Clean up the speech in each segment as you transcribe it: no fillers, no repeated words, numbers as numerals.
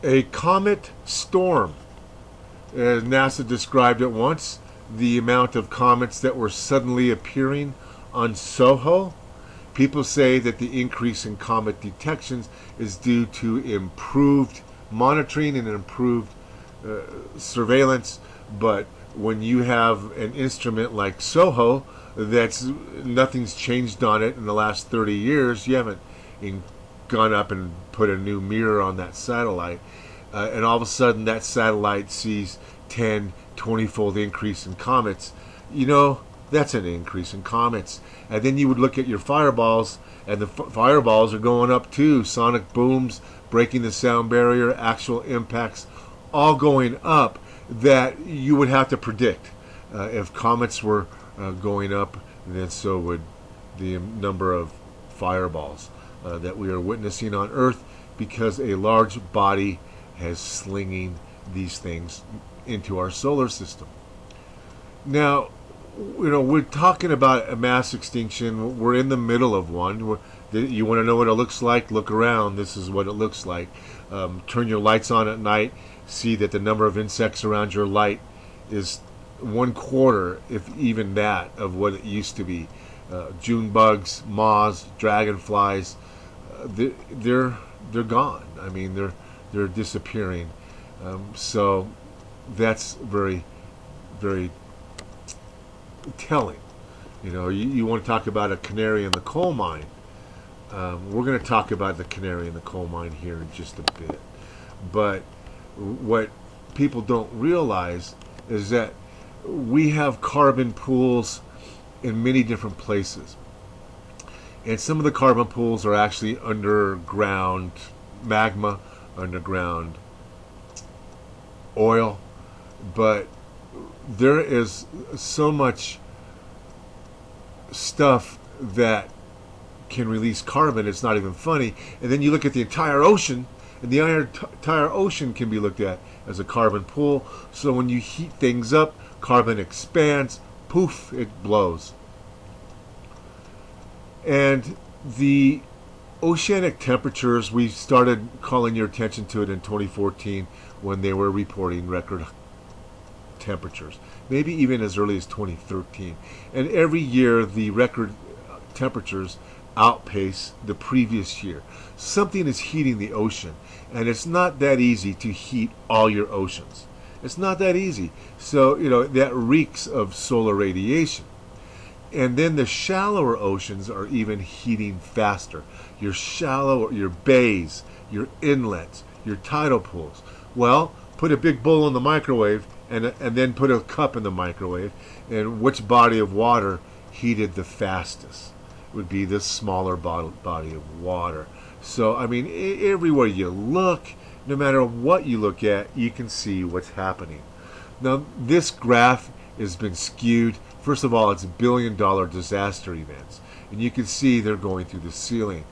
A comet storm, as NASA described it once, the amount of comets that were suddenly appearing on SOHO. People say that the increase in comet detections is due to improved monitoring and improved surveillance, but when you have an instrument like SOHO that's nothing's changed on it in the last 30 years, you haven't gone up and put a new mirror on that satellite, and all of a sudden that satellite sees 10, 20-fold increase in comets, that's an increase in comets. And then you would look at your fireballs, and the fireballs are going up too. Sonic booms, breaking the sound barrier, actual impacts, all going up, that you would have to predict. If comets were going up, then so would the number of fireballs that we are witnessing on Earth, because a large body has slinging these things into our solar system. Now, we're talking about a mass extinction. We're in the middle of one. You want to know what it looks like? Look around. This is what it looks like. Turn your lights on at night. See that the number of insects around your light is 1/4, if even that, of what it used to be. June bugs, moths, dragonflies, they're gone. I mean, they're disappearing. So that's very, very telling. You want to talk about a canary in the coal mine. We're going to talk about the canary in the coal mine here in just a bit. But what people don't realize is that we have carbon pools in many different places. And some of the carbon pools are actually underground magma, underground oil, but there is so much stuff that can release carbon, it's not even funny. And then you look at the entire ocean, and the entire ocean can be looked at as a carbon pool. So when you heat things up, carbon expands, poof, it blows. And the oceanic temperatures, we started calling your attention to it in 2014 when they were reporting record temperatures, maybe even as early as 2013. And every year the record temperatures outpace the previous year. Something is heating the ocean, and it's not that easy to heat all your oceans. It's not that easy. So, that reeks of solar radiation. And then the shallower oceans are even heating faster. Your bays, your inlets, your tidal pools. Well, put a big bowl in the microwave and then put a cup in the microwave, and which body of water heated the fastest? It would be this smaller body of water. So, I mean, everywhere you look, no matter what you look at, you can see what's happening. Now, this graph has been skewed. First of all, it's billion-dollar disaster events, and you can see they're going through the ceiling.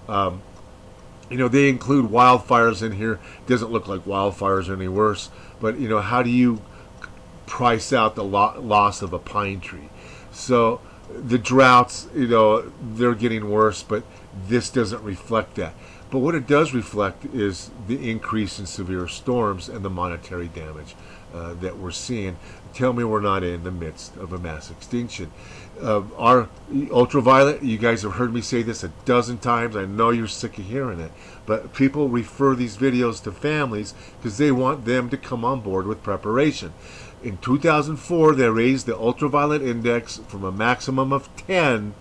They include wildfires in here. It doesn't look like wildfires are any worse, but how do you price out the loss of a pine tree? So the droughts, they're getting worse, but this doesn't reflect that. But what it does reflect is the increase in severe storms and the monetary damage that we're seeing. Tell me we're not in the midst of a mass extinction. Our ultraviolet, you guys have heard me say this a dozen times. I know you're sick of hearing it, but people refer these videos to families because they want them to come on board with preparation. In 2004, they raised the ultraviolet index from a maximum of 10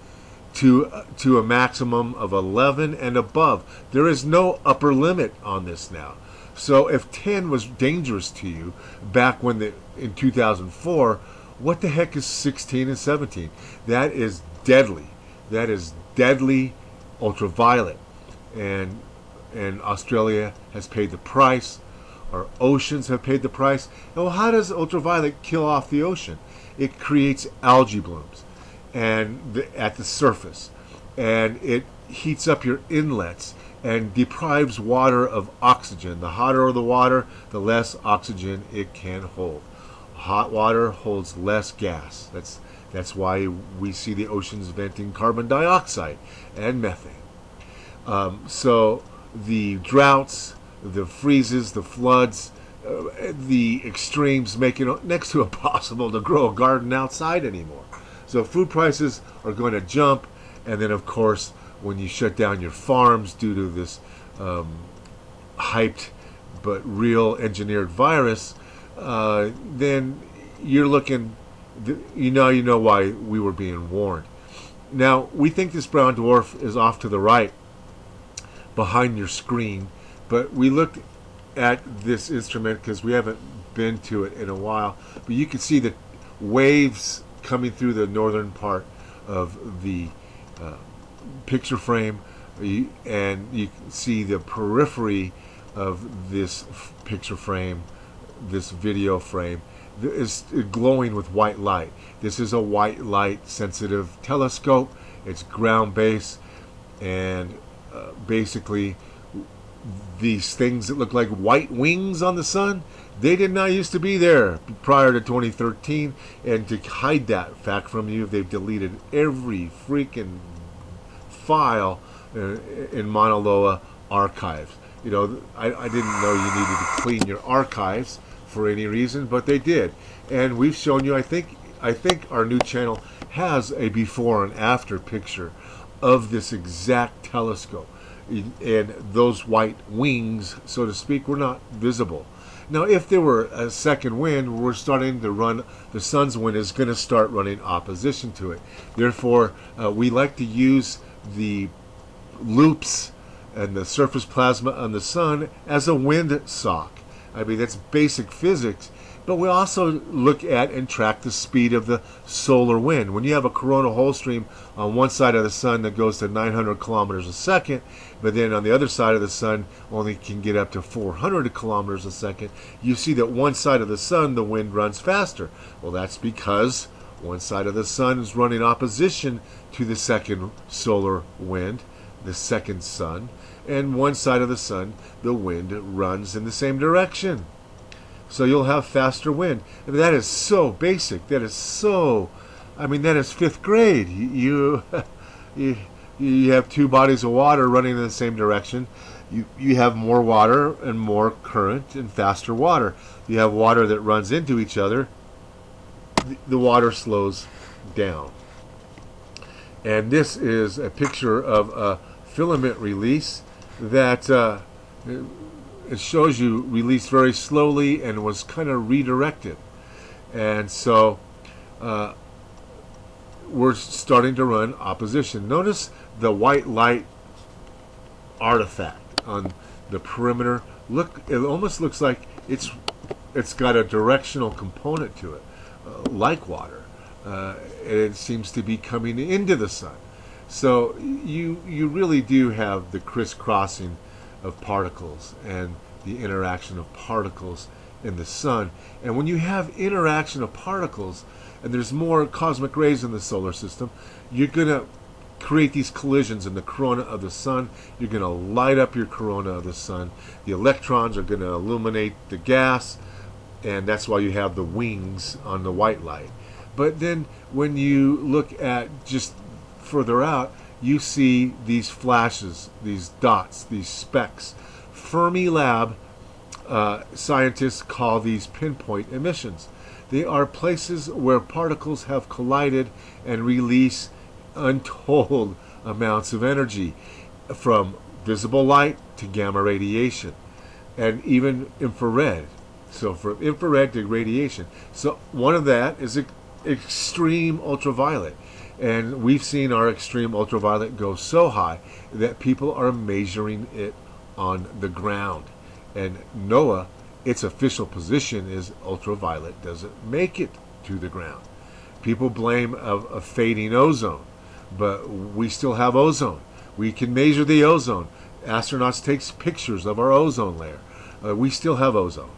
to a maximum of 11 and above. There is no upper limit on this now. So if 10 was dangerous to you back in 2004, what the heck is 16 and 17? That is deadly. That is deadly ultraviolet. And Australia has paid the price. Our oceans have paid the price. Now, how does ultraviolet kill off the ocean? It creates algae blooms at the surface, and it heats up your inlets and deprives water of oxygen. The hotter the water, the less oxygen it can hold. Hot water holds less gas. That's why we see the oceans venting carbon dioxide and methane. So the droughts, the freezes, the floods, the extremes make it next to impossible to grow a garden outside anymore. So food prices are going to jump, and then of course when you shut down your farms due to this hyped but real engineered virus, then you're looking, you know why we were being warned. Now, we think this brown dwarf is off to the right behind your screen, but we looked at this instrument because we haven't been to it in a while, but you can see the waves coming through the northern part of the picture frame, and you can see the periphery of this picture frame, this video frame, is glowing with white light. This is a white light sensitive telescope. It's ground based, and basically these things that look like white wings on the sun, they did not used to be there prior to 2013, and to hide that fact from you, they've deleted every freaking file in Mauna Loa archives. You know, I didn't know you needed to clean your archives for any reason, but they did. And we've shown you, I think our new channel has a before and after picture of this exact telescope. And those white wings, so to speak, were not visible. Now, if there were a second wind, we're starting to run, the sun's wind is going to start running opposition to it. Therefore, we like to use the loops and the surface plasma on the sun as a wind sock. I mean, that's basic physics. But we also look at and track the speed of the solar wind. When you have a coronal hole stream on one side of the sun that goes to 900 kilometers a second, but then on the other side of the sun only can get up to 400 kilometers a second, you see that one side of the sun, the wind runs faster. Well, that's because one side of the sun is running opposition to the second solar wind, the second sun, and one side of the sun, the wind runs in the same direction. So you'll have faster wind. I mean, that is so basic. That is so, I mean, that is fifth grade. You have two bodies of water running in the same direction. You have more water and more current and faster water. You have water that runs into each other. The water slows down. And this is a picture of a filament release that it shows you released very slowly and was kind of redirected. And so we're starting to run opposition. Notice the white light artifact on the perimeter. Look, it almost looks like it's got a directional component to it, like water. It seems to be coming into the sun. So you really do have the crisscrossing of particles and the interaction of particles in the sun. And when you have interaction of particles and there's more cosmic rays in the solar system, you're going to create these collisions in the corona of the sun. You're going to light up your corona of the sun. The electrons are going to illuminate the gas, and that's why you have the wings on the white light. But then when you look at just further out, you see these flashes, these dots, these specks. Fermilab scientists call these pinpoint emissions. They are places where particles have collided and release untold amounts of energy, from visible light to gamma radiation, and even infrared. So from infrared to radiation. So one of that is extreme ultraviolet. And we've seen our extreme ultraviolet go so high that people are measuring it on the ground. And NOAA, its official position is ultraviolet doesn't make it to the ground. People blame a fading ozone, but we still have ozone. We can measure the ozone. Astronauts take pictures of our ozone layer. We still have ozone.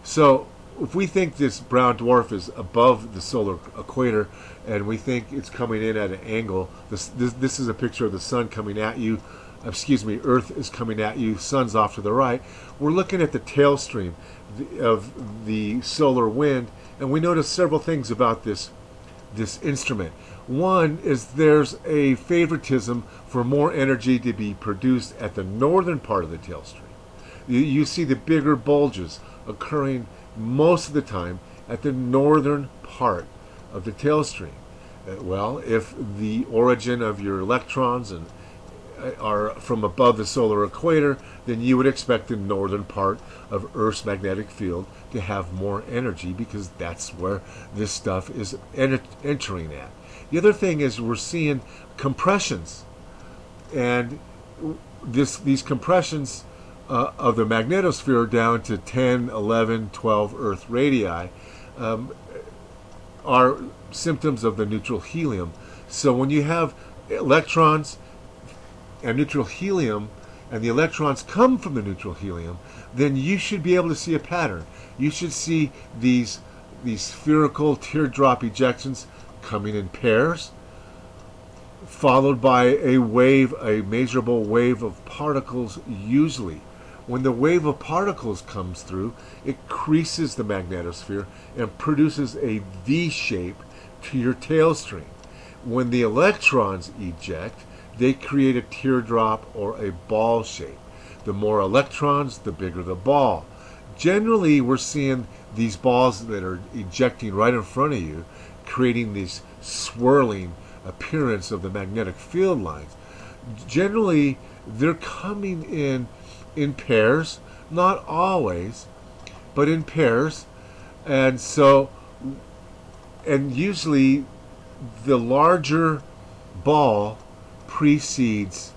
So if we think this brown dwarf is above the solar equator and we think it's coming in at an angle, this is a picture of the sun coming at you, Earth is coming at you, sun's off to the right. We're looking at the tail stream of the solar wind, and we notice several things about this instrument. One is there's a favoritism for more energy to be produced at the northern part of the tail stream. You see the bigger bulges occurring most of the time at the northern part of the tailstream. Well, if the origin of your electrons are from above the solar equator, then you would expect the northern part of Earth's magnetic field to have more energy, because that's where this stuff is entering at. The other thing is we're seeing compressions, and these compressions of the magnetosphere down to 10, 11, 12 Earth radii are symptoms of the neutral helium. So when you have electrons and neutral helium, and the electrons come from the neutral helium, then you should be able to see a pattern. You should see these spherical teardrop ejections coming in pairs, followed by a wave, a measurable wave of particles. Usually, when the wave of particles comes through, it creases the magnetosphere and produces a V shape to your tailstream. When the electrons eject, they create a teardrop or a ball shape. The more electrons, the bigger the ball. Generally, we're seeing these balls that are ejecting right in front of you, creating this swirling appearance of the magnetic field lines. Generally, they're coming in pairs, not always, but in pairs. And so, and usually the larger ball precedes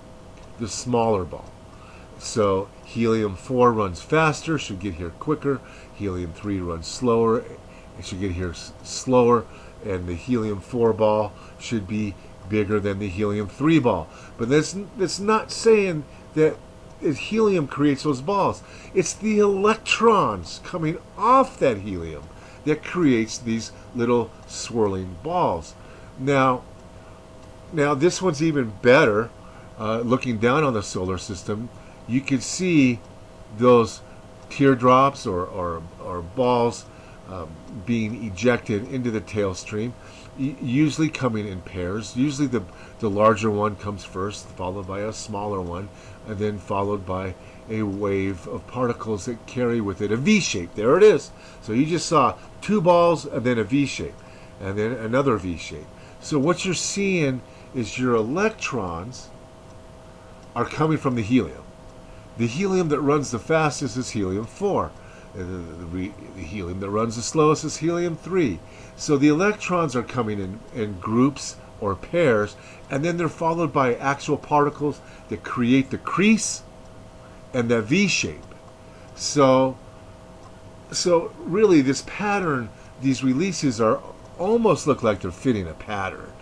the smaller ball. So helium-4 runs faster, should get here quicker. Helium-3 runs slower, it should get here slower. And the helium-4 ball should be bigger than the helium-3 ball. But that's not saying that helium creates those balls. It's the electrons coming off that helium that creates these little swirling balls. Now this one's even better. Looking down on the solar system, you can see those teardrops or balls being ejected into the tailstream, usually coming in pairs. Usually the larger one comes first, followed by a smaller one, and then followed by a wave of particles that carry with it a V shape. There it is. So you just saw two balls and then a V shape, and then another V shape. So what you're seeing is your electrons are coming from the helium. The helium that runs the fastest is helium-4. The helium that runs the slowest is helium-3. So the electrons are coming in groups or pairs, and then they're followed by actual particles that create the crease and the V shape. So really this pattern, these releases are almost look like they're fitting a pattern,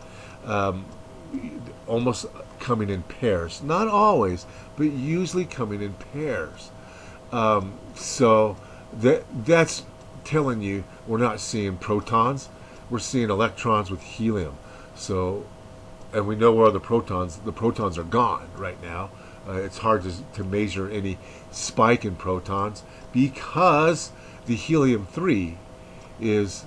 almost coming in pairs. Not always, but usually coming in pairs. So that's telling you we're not seeing protons, we're seeing electrons with helium. So, and we know where the protons are gone right now. It's hard to measure any spike in protons because the helium-3 is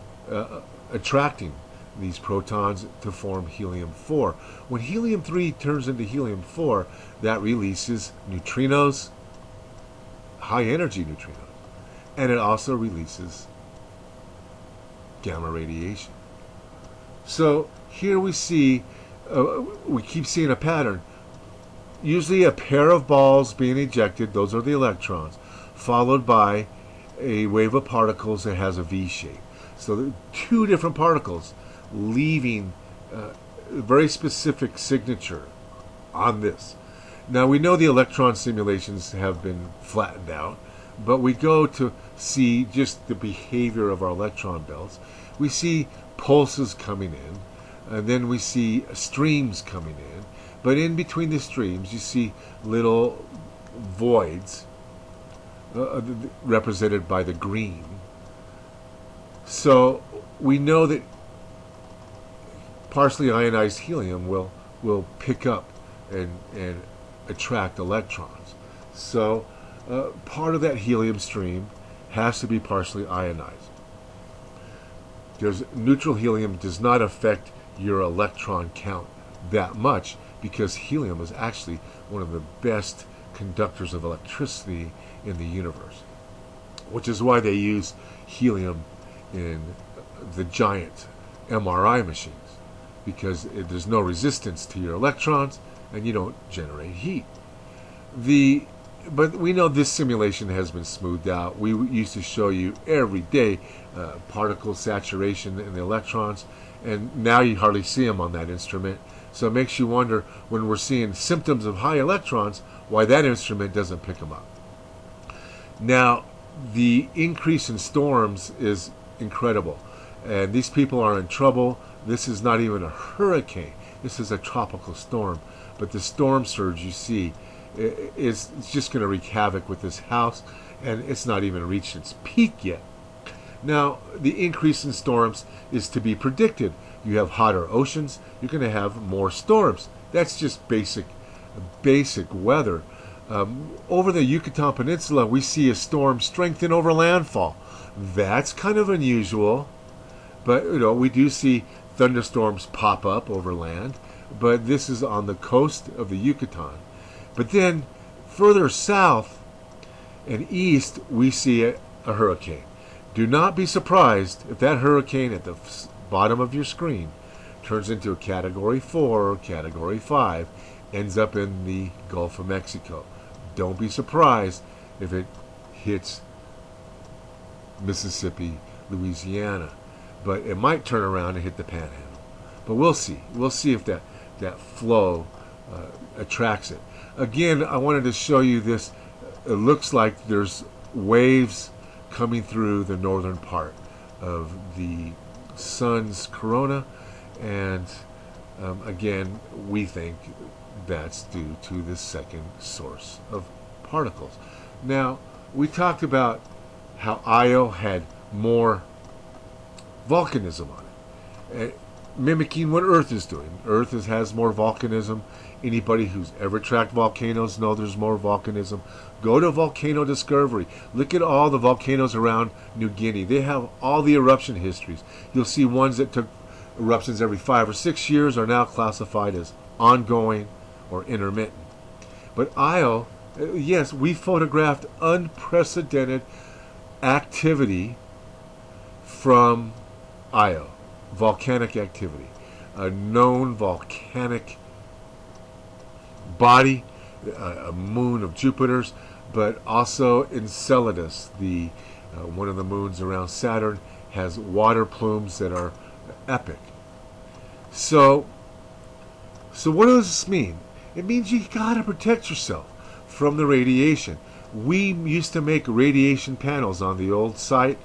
attracting these protons to form helium-4. When helium-3 turns into helium-4, that releases neutrinos, high energy neutrinos, and it also releases gamma radiation. So here we see, we keep seeing a pattern. Usually a pair of balls being ejected, those are the electrons, followed by a wave of particles that has a V shape. So two different particles leaving a very specific signature on this. Now we know the electron simulations have been flattened out, but we go to see just the behavior of our electron belts. We see pulses coming in, and then we see streams coming in, but in between the streams you see little voids represented by the green. So we know that partially ionized helium will pick up and attract electrons. So part of that helium stream has to be partially ionized. Neutral helium does not affect your electron count that much because helium is actually one of the best conductors of electricity in the universe, which is why they use helium in the giant MRI machines, because there's no resistance to your electrons and you don't generate heat. But we know this simulation has been smoothed out. We used to show you every day particle saturation in the electrons, and now you hardly see them on that instrument. So it makes you wonder, when we're seeing symptoms of high electrons, why that instrument doesn't pick them up. Now, the increase in storms is incredible, and these people are in trouble. This is not even a hurricane. This is a tropical storm. But the storm surge you see is just going to wreak havoc with this house, and it's not even reached its peak yet. Now, the increase in storms is to be predicted. You have hotter oceans, you're going to have more storms. That's just basic weather. Over the Yucatan Peninsula, we see a storm strengthen over landfall. That's kind of unusual, but we do see thunderstorms pop up over land, but this is on the coast of the Yucatan. But then further south and east, we see a hurricane. Do not be surprised if that hurricane at the bottom of your screen turns into a Category 4 or Category 5, ends up in the Gulf of Mexico. Don't be surprised if it hits Mississippi, Louisiana, but it might turn around and hit the Panhandle. But we'll see. We'll see if that flow attracts it. Again, I wanted to show you this. It looks like there's waves coming through the northern part of the sun's corona, and again, we think that's due to the second source of particles. Now, we talked about how Io had more volcanism on it, mimicking what Earth is doing. Earth has more volcanism. Anybody who's ever tracked volcanoes know there's more volcanism. Go to Volcano Discovery. Look at all the volcanoes around New Guinea. They have all the eruption histories. You'll see ones that took eruptions every 5 or 6 years are now classified as ongoing or intermittent. But Io, yes, we photographed unprecedented activity from Io, volcanic activity, a known volcanic body, a moon of Jupiter's, but also Enceladus, the one of the moons around Saturn, has water plumes that are epic. So what does this mean? It means you gotta protect yourself from the radiation. We used to make radiation panels on the old site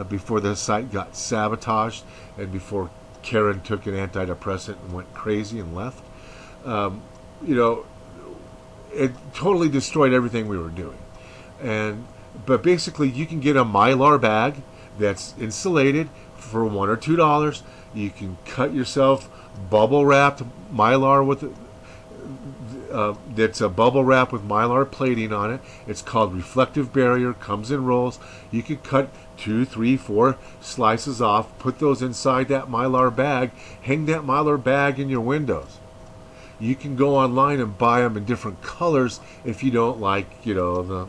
before the site got sabotaged and before Karen took an antidepressant and went crazy and left. It totally destroyed everything we were doing. But basically, you can get a Mylar bag that's insulated for $1 or $2. You can cut yourself bubble wrapped Mylar with that's a bubble wrap with Mylar plating on it. It's called reflective barrier. Comes in rolls. You can cut 2, 3, 4 slices off. Put those inside that Mylar bag. Hang that Mylar bag in your windows. You can go online and buy them in different colors if you don't like, the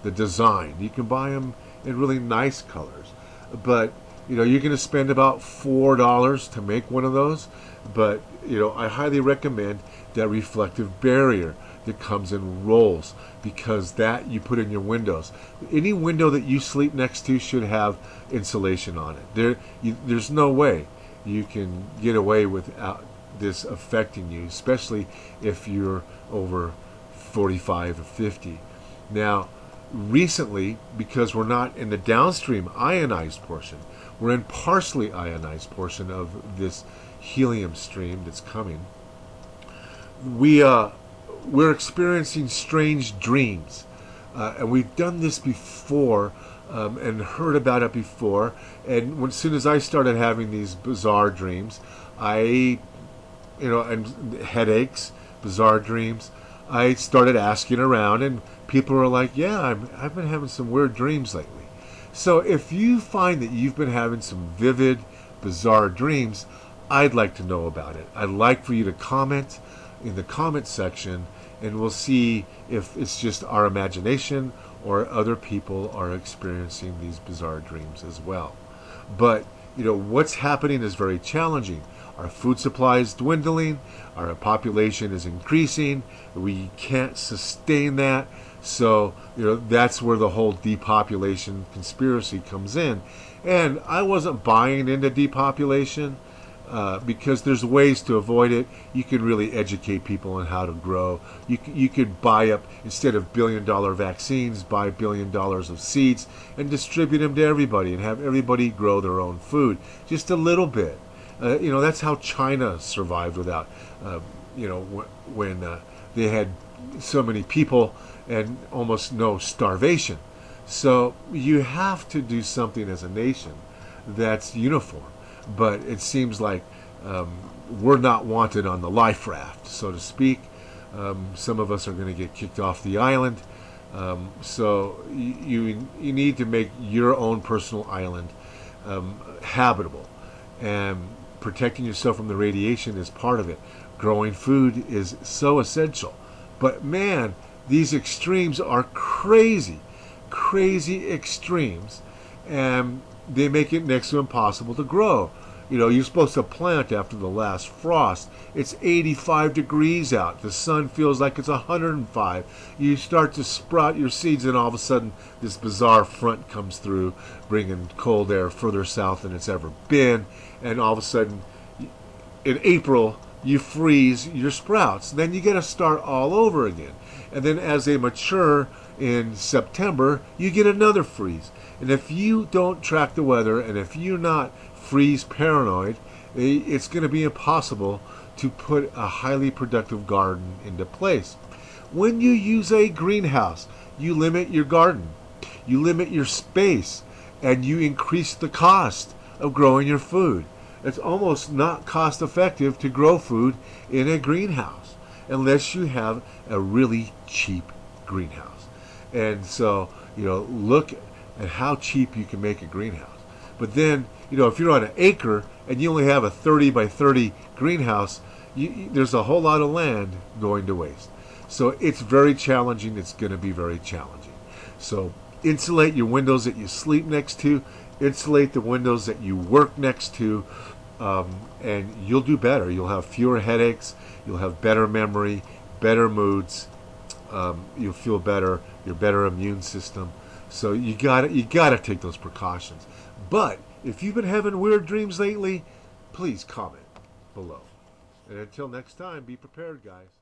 design. You can buy them in really nice colors. But, you're going to spend about $4 to make one of those. But, I highly recommend that reflective barrier that comes in rolls, because that you put in your windows. Any window that you sleep next to should have insulation on it. There's no way you can get away without this affecting you, especially if you're over 45 or 50. Now, recently, because we're not in the downstream ionized portion, we're in partially ionized portion of this helium stream that's coming, we're experiencing strange dreams, and we've done this before and heard about it before. And as soon as I started having these bizarre dreams, and headaches, bizarre dreams, I started asking around, and people were like, yeah, I've been having some weird dreams lately. So if you find that you've been having some vivid, bizarre dreams, I'd like to know about it. I'd like for you to comment in the comment section, and we'll see if it's just our imagination or other people are experiencing these bizarre dreams as well. But what's happening is very challenging. Our food supply is dwindling, our population is increasing, we can't sustain that. So that's where the whole depopulation conspiracy comes in. And I wasn't buying into depopulation because there's ways to avoid it. You can really educate people on how to grow. You could buy up, instead of billion-dollar vaccines, buy $1 billion of seeds and distribute them to everybody and have everybody grow their own food. Just a little bit. That's how China survived without, when they had so many people and almost no starvation. So you have to do something as a nation that's uniform. But it seems like we're not wanted on the life raft, so to speak. Some of us are going to get kicked off the island. So you need to make your own personal island habitable. And protecting yourself from the radiation is part of it. Growing food is so essential. But man, these extremes are crazy. Crazy extremes. And they make it next to impossible to grow. You're supposed to plant after the last frost. It's 85 degrees out. The sun feels like it's 105. You start to sprout your seeds, and all of a sudden this bizarre front comes through, bringing cold air further south than it's ever been. And all of a sudden, in April, you freeze your sprouts. Then you got to start all over again. And then as they mature in September, you get another freeze. And if you don't track the weather, and if you're not freeze paranoid, it's going to be impossible to put a highly productive garden into place. When you use a greenhouse, you limit your garden, you limit your space, and you increase the cost of growing your food. It's almost not cost effective to grow food in a greenhouse unless you have a really cheap greenhouse. And so, look at how cheap you can make a greenhouse. But then, if you're on an acre and you only have a 30 by 30 greenhouse, there's a whole lot of land going to waste. So it's very challenging. It's going to be very challenging. So insulate your windows that you sleep next to. Insulate the windows that you work next to. And you'll do better. You'll have fewer headaches. You'll have better memory, better moods. You'll feel better. Your better immune system. So you gotta take those precautions. But if you've been having weird dreams lately, please comment below. And until next time, be prepared, guys.